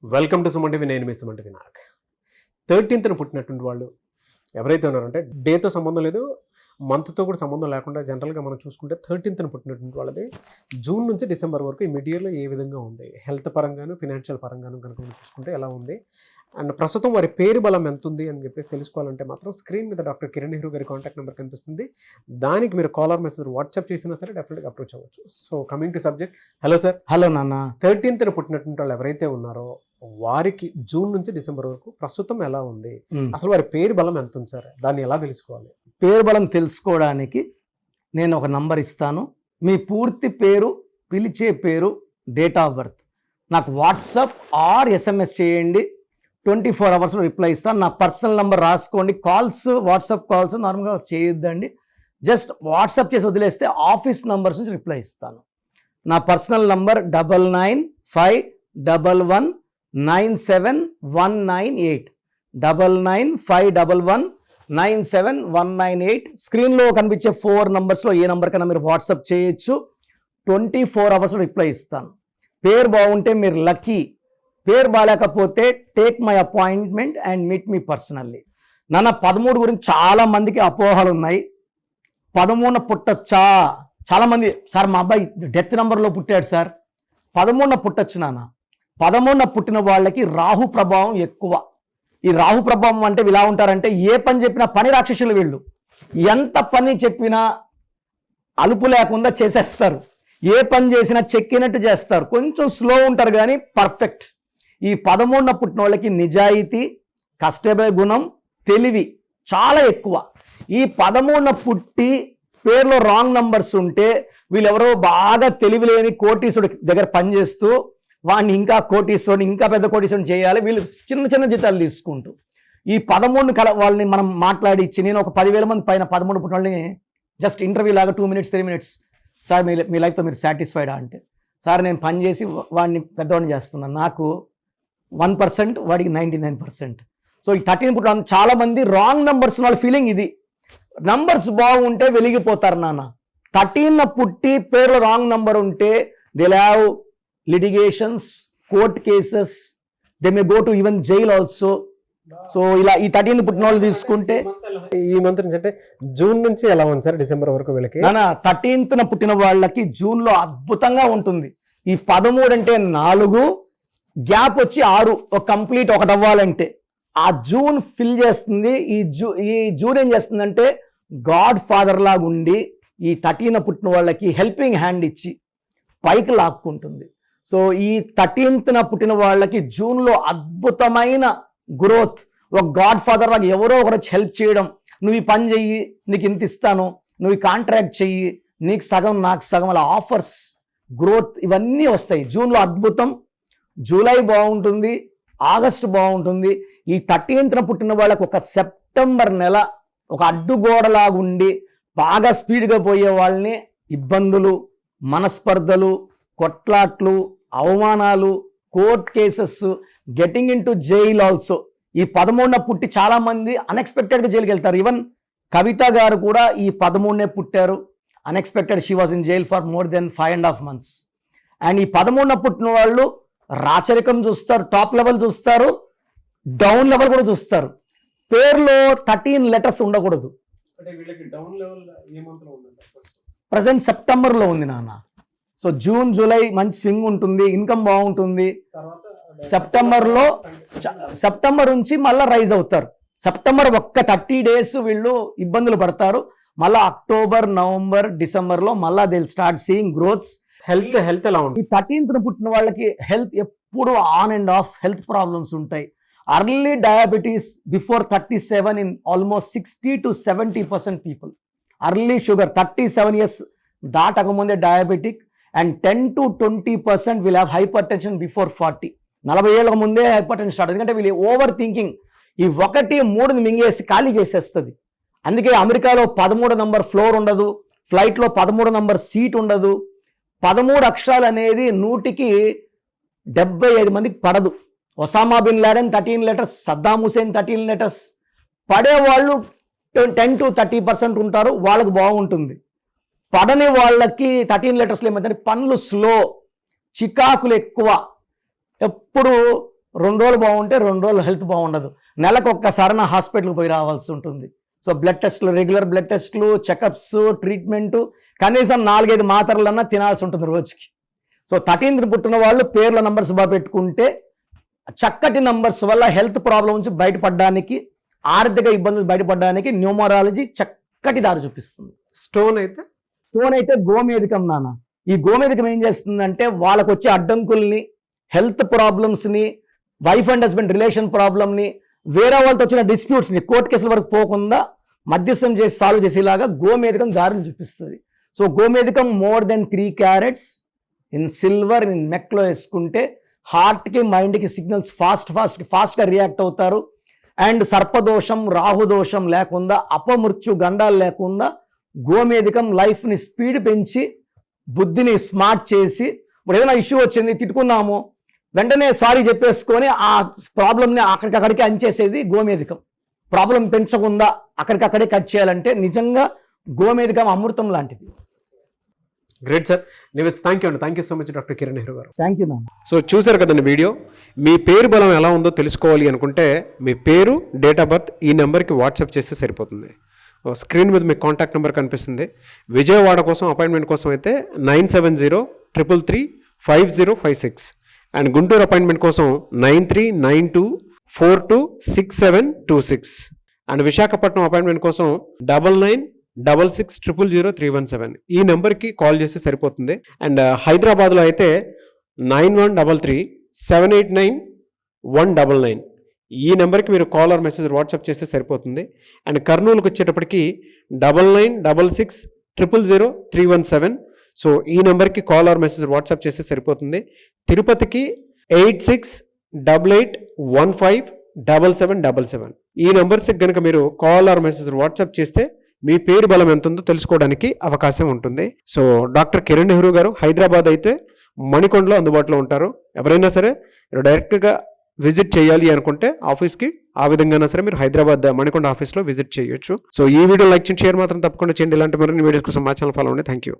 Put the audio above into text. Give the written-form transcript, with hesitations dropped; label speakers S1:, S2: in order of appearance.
S1: Welcome to Suman TV. నేను మీ Suman TV. నాకు 13th పుట్టినటువంటి వాళ్ళు ఎవరైతే ఉన్నారంటే డేతో సంబంధం లేదు, మంత్తో కూడా సంబంధం లేకుండా జనరల్గా మనం చూసుకుంటే 13th పుట్టినటువంటి వాళ్ళది జూన్ నుంచి డిసెంబర్ వరకు ఈ మిడ్-ఇయర్లో ఏ విధంగా ఉంది, హెల్త్ పరంగాను ఫినాన్షియల్ పరంగాను కనుక మనం చూసుకుంటే ఎలా ఉంది, అండ్ ప్రస్తుతం వారి పేరు బలం ఎంత ఉంది అని చెప్పేసి తెలుసుకోవాలంటే మాత్రం స్క్రీన్ మీద డాక్టర్ కిరణ్ నెహ్రూ గారి కాంటాక్ట్ నెంబర్ కనిపిస్తుంది. దానికి మీరు కాలర్ మెసేజ్ వాట్సాప్ చేసినా సరే డెఫినెట్గా అప్రోచ్ అవ్వచ్చు. So coming to subject, hello sir.
S2: Hello నాన్న.
S1: 13th పుట్టినటువంటి వాళ్ళు ఎవరైతే ఉన్నారో వారికి జూన్ నుంచి డిసెంబర్ వరకు ప్రస్తుతం ఎలా ఉంది, అసలు వారి పేరు బలం ఎంత ఉంది సార్, దాన్ని ఎలా తెలుసుకోవాలి?
S2: పేరు బలం తెలుసుకోవడానికి నేను ఒక నంబర్ ఇస్తాను. మీ పూర్తి పేరు, పిలిచే పేరు, డేట్ ఆఫ్ బర్త్ నాకు వాట్సాప్ ఆర్ ఎస్ఎంఎస్ చేయండి. 24 hours రిప్లై ఇస్తాను. నా పర్సనల్ నెంబర్ రాసుకోండి. కాల్స్, వాట్సాప్ కాల్స్ నార్మల్గా చేయొద్దండి. జస్ట్ వాట్సాప్ చేసి వదిలేస్తే ఆఫీస్ నంబర్స్ నుంచి రిప్లై ఇస్తాను. నా పర్సనల్ నంబర్ 995111971998 995111971998. స్క్రీన్లో కనిపించే 4 నంబర్స్లో ఏ నెంబర్ కన్నా మీరు వాట్సాప్ చేయొచ్చు. 24 hours రిప్లై ఇస్తాను. పేరు బాగుంటే మీరు లక్కీ, పేరు బాగాలేకపోతే take my appointment and meet me personally. నాన్న 13 గురించి చాలా మందికి అపోహలు ఉన్నాయి. 13 పుట్టొచ్చా? చాలామంది సార్ మా అబ్బాయి డెత్ నెంబర్లో పుట్టాడు సార్. 13 పుట్టొచ్చు నాన్న. 13 పుట్టిన వాళ్ళకి రాహు ప్రభావం ఎక్కువ. ఈ రాహు ప్రభావం అంటే ఇలా ఉంటారంటే ఏ పని చెప్పినా పని రాక్షసులు వీళ్ళు. ఎంత పని చెప్పినా అలుపు లేకుండా చేసేస్తారు. ఏ పని చేసినా చెక్కినట్టు చేస్తారు. కొంచెం స్లో ఉంటారు కానీ పర్ఫెక్ట్. ఈ 13 పుట్టిన వాళ్ళకి నిజాయితీ, కష్టపడే గుణం, తెలివి చాలా ఎక్కువ. ఈ 13 పుట్టి పేరులో రాంగ్ నంబర్స్ ఉంటే వీళ్ళెవరో బాగా తెలివి లేని కోటీశ్వరుడి దగ్గర పనిచేస్తూ వాడిని ఇంకా కోటీశ్వరుని, ఇంకా పెద్ద కోటీశ్వరుని చేయాలి. వీళ్ళు చిన్న చిన్న జీతాలు తీసుకుంటూ ఈ 13 వాళ్ళని మనం మాట్లాడిచ్చి, నేను ఒక 10,000 మంది పైన 13 పుట్టిన వాళ్ళని జస్ట్ ఇంటర్వ్యూ లాగా 2 minutes 3 minutes, సార్ మీ లైఫ్తో మీరు సాటిస్ఫైడా అంటే, సార్ నేను పని చేసి వాడిని పెద్దవాడిని చేస్తున్నాను, నాకు 1%, వాడికి 99%. సో ఈ 13 పుట్టిన చాలా మంది రాంగ్ నంబర్స్ వాళ్ళ ఫీలింగ్ ఇది. నంబర్స్ బాగుంటే వెలిగిపోతారు నాన్న. 13 పుట్టి పేరులో రాంగ్ నంబర్ ఉంటే they have litigations, court cases, they may go to even jail also. So ఇలా ఈ 13 పుట్టిన వాళ్ళు తీసుకుంటే
S1: ఈ మంత్ నుంచి అంటే జూన్ నుంచి ఎలా ఉంది సార్ డిసెంబర్ వరకు వీళ్ళకి?
S2: నాన్న 13th పుట్టిన వాళ్ళకి జూన్లో అద్భుతంగా ఉంటుంది. ఈ 13 అంటే 4, గ్యాప్ వచ్చి 6, ఒక కంప్లీట్ ఒకటి అవ్వాలంటే ఆ జూన్ ఫిల్ చేస్తుంది. ఈ జూన్ ఏం చేస్తుందంటే గాడ్ ఫాదర్ లాగా ఉండి ఈ 13 పుట్టిన వాళ్ళకి హెల్పింగ్ హ్యాండ్ ఇచ్చి పైకి లాక్కుంటుంది. సో ఈ 13th పుట్టిన వాళ్ళకి జూన్లో అద్భుతమైన గ్రోత్. ఒక గాడ్ ఫాదర్ లాగా ఎవరో ఒకరు హెల్ప్ చేయడం, నువ్వు ఈ పని చెయ్యి నీకు ఇంత ఇస్తాను, నువ్వు ఈ కాంట్రాక్ట్ చెయ్యి నీకు సగం నాకు సగం, అలా ఆఫర్స్, గ్రోత్ ఇవన్నీ వస్తాయి జూన్లో. అద్భుతం. జూలై బాగుంటుంది, ఆగస్టు బాగుంటుంది. ఈ 13th పుట్టిన వాళ్ళకు ఒక సెప్టెంబర్ నెల ఒక అడ్డుగోడలాగా ఉండి బాగా స్పీడ్గా పోయే వాళ్ళని ఇబ్బందులు, మనస్పర్ధలు, కొట్లాట్లు, అవమానాలు, court cases, getting in to jail also. ఈ 13 పుట్టి చాలామంది అన్ఎక్స్పెక్టెడ్గా జైలుకి వెళ్తారు. ఈవెన్ కవిత గారు కూడా ఈ 13 పుట్టారు. Unexpected she was in jail for more than 5.5 months. And ఈ 13 పుట్టిన వాళ్ళు రాచరికం చూస్తారు, టాప్ లెవెల్ చూస్తారు, డౌన్ లెవెల్ కూడా చూస్తారు. పేరులో 13 letters ఉండకూడదు. ప్రజెంట్ సెప్టెంబర్లో ఉంది నాన్న. సో జూన్, జూలై మంచి స్వింగ్ ఉంటుంది, ఇన్కమ్ బాగుంటుంది. సెప్టెంబర్ నుంచి మళ్ళీ రైజ్ అవుతారు. సెప్టెంబర్ ఒక్క 30 days వీళ్ళు ఇబ్బందులు పడతారు. మళ్ళీ అక్టోబర్, నవంబర్, డిసెంబర్లో మళ్ళీ they will start seeing growths.
S1: Health ఎలా ఉంది?
S2: ఈ 13th పుట్టిన వాళ్ళకి హెల్త్ ఎప్పుడు on and off health problems ఉంటాయి. Early diabetes before 37 in almost 60 to 70% people. Early sugar 37 years దాటకముందే diabetic. And 10 to 20% will have hypertension before 40. 40 ఏళ్ళకు ముందే హైపర్ టెన్షన్ స్టార్ట్. ఎందుకంటే వీళ్ళు ఓవర్ థింకింగ్. ఈ 1, 3 మింగేసి ఖాళీ చేసేస్తుంది. అందుకే అమెరికాలో 13 నంబర్ ఫ్లోర్ ఉండదు, ఫ్లైట్లో 13 నంబర్ సీట్ ఉండదు. 13 అక్షరాలు అనేది 100కి 75 మందికి పడదు. Osama bin Laden 13 letters, Saddam Hussein 13 letters. పడేవాళ్ళు 10 to 30% ఉంటారు, వాళ్ళకి బాగుంటుంది. పడని వాళ్ళకి 13 letters ఏమవుతుంది, పనులు స్లో, చికాకులు ఎక్కువ, ఎప్పుడు 2 రోజులు బాగుంటే 2 రోజులు హెల్త్ బాగుండదు. నెలకు ఒక్కసారి నా హాస్పిటల్కి పోయి రావాల్సి ఉంటుంది. సో బ్లడ్ టెస్ట్లు, రెగ్యులర్ బ్లడ్ టెస్ట్లు, చెకప్స్, ట్రీట్మెంటు, కనీసం 4-5 మాత్రలన్నా తినాల్సి ఉంటుంది రోజుకి. సో 13th పుట్టిన వాళ్ళు పేర్ల నంబర్స్ బాగా పెట్టుకుంటే చక్కటి నంబర్స్ వల్ల హెల్త్ ప్రాబ్లం నుంచి బయటపడడానికి, ఆర్థిక ఇబ్బందులు బయటపడడానికి న్యూమరాలజీ చక్కటి దారి చూపిస్తుంది.
S1: స్టోన్ అయితే
S2: గోమేధికం నాన్న. ఈ గోమేధికం ఏం చేస్తుందంటే వాళ్ళకు వచ్చే అడ్డంకుల్ని, హెల్త్ ప్రాబ్లమ్స్ని, వైఫ్ అండ్ హస్బెండ్ రిలేషన్ ప్రాబ్లమ్ని, వేరే వాళ్ళతో వచ్చిన డిస్ప్యూట్స్ని కోర్టు కేసుల వరకు పోకుండా మధ్యస్థం చేసి సాల్వ్ చేసేలాగా గోమేధికం దారిని చూపిస్తుంది. సో గోమేధికం more than 3 carats in silver in నెక్లో వేసుకుంటే హార్ట్కి, మైండ్కి సిగ్నల్స్ ఫాస్ట్గా రియాక్ట్ అవుతారు. అండ్ సర్పదోషం, రాహుదోషం లేకుండా, అపమృత్యు గండాలు లేకుండా గోమేధికం లైఫ్ని స్పీడ్ పెంచి బుద్ధిని స్మార్ట్ చేసి, ఇప్పుడు ఏదైనా ఇష్యూ వచ్చింది తిట్టుకున్నాము వెంటనే సారీ చెప్పేసుకొని ఆ ప్రాబ్లమ్ని అక్కడికక్కడికి అంచేసేది గోమేధికం. ప్రాబ్లం పెంచకుండా అక్కడికక్కడే కట్ చేయాలంటే నిజంగా గోమేధికం అమృతం లాంటిది.
S1: Great sir. Thank you so much doctor Kiran Nehru గారు.
S2: థ్యాంక్ యూ నాన్న.
S1: సో చూసారు కదండి వీడియో. మీ పేరు బలం ఎలా ఉందో తెలుసుకోవాలి అనుకుంటే మీ పేరు, డేట్ ఆఫ్ బర్త్ ఈ నెంబర్కి వాట్సాప్ చేస్తే సరిపోతుంది. స్క్రీన్ మీద మీకు కాంటాక్ట్ నెంబర్ కనిపిస్తుంది. విజయవాడ కోసం అపాయింట్మెంట్ కోసం అయితే 9703335056 అండ్ గుంటూరు అపాయింట్మెంట్ కోసం 9392426726 అండ్ విశాఖపట్నం అపాయింట్మెంట్ కోసం 9966000317 ఈ నెంబర్కి కాల్ చేస్తే సరిపోతుంది. అండ్ హైదరాబాద్లో అయితే 9133789199 ఈ నెంబర్కి మీరు కాల్ ఆర్ మెసేజ్ వాట్సాప్ చేస్తే సరిపోతుంది. అండ్ కర్నూలుకి వచ్చేటప్పటికి 9966000317 సో ఈ నెంబర్కి కాల్ ఆర్ మెసేజ్ వాట్సాప్ చేస్తే సరిపోతుంది. తిరుపతికి 8688157777 ఈ నెంబర్స్కి కనుక మీరు కాల్ ఆర్ మెసేజ్ వాట్సాప్ చేస్తే మీ పేరు బలం ఎంత ఉందో తెలుసుకోవడానికి అవకాశం ఉంటుంది. సో డాక్టర్ కిరణ్ నెహ్రూ గారు హైదరాబాద్ అయితే మణికొండలో అందుబాటులో ఉంటారు. ఎవరైనా సరే డైరెక్ట్గా విజిట్ చేయాలి అనుకుంటే ఆఫీస్కి ఆ విధంగా సరే మీరు హైదరాబాద్ మణికొండ ఆఫీస్లో విజిట్ చేయొచ్చు. సో ఈ వీడియో లైక్ చేయండి, షేర్ మాత్రం తప్పకుండా చేయండి. ఇలాంటి మరిన్ని వీడియోస్ కోసం మా ఛానల్ ఫాలో అవ్వండి. Thank you.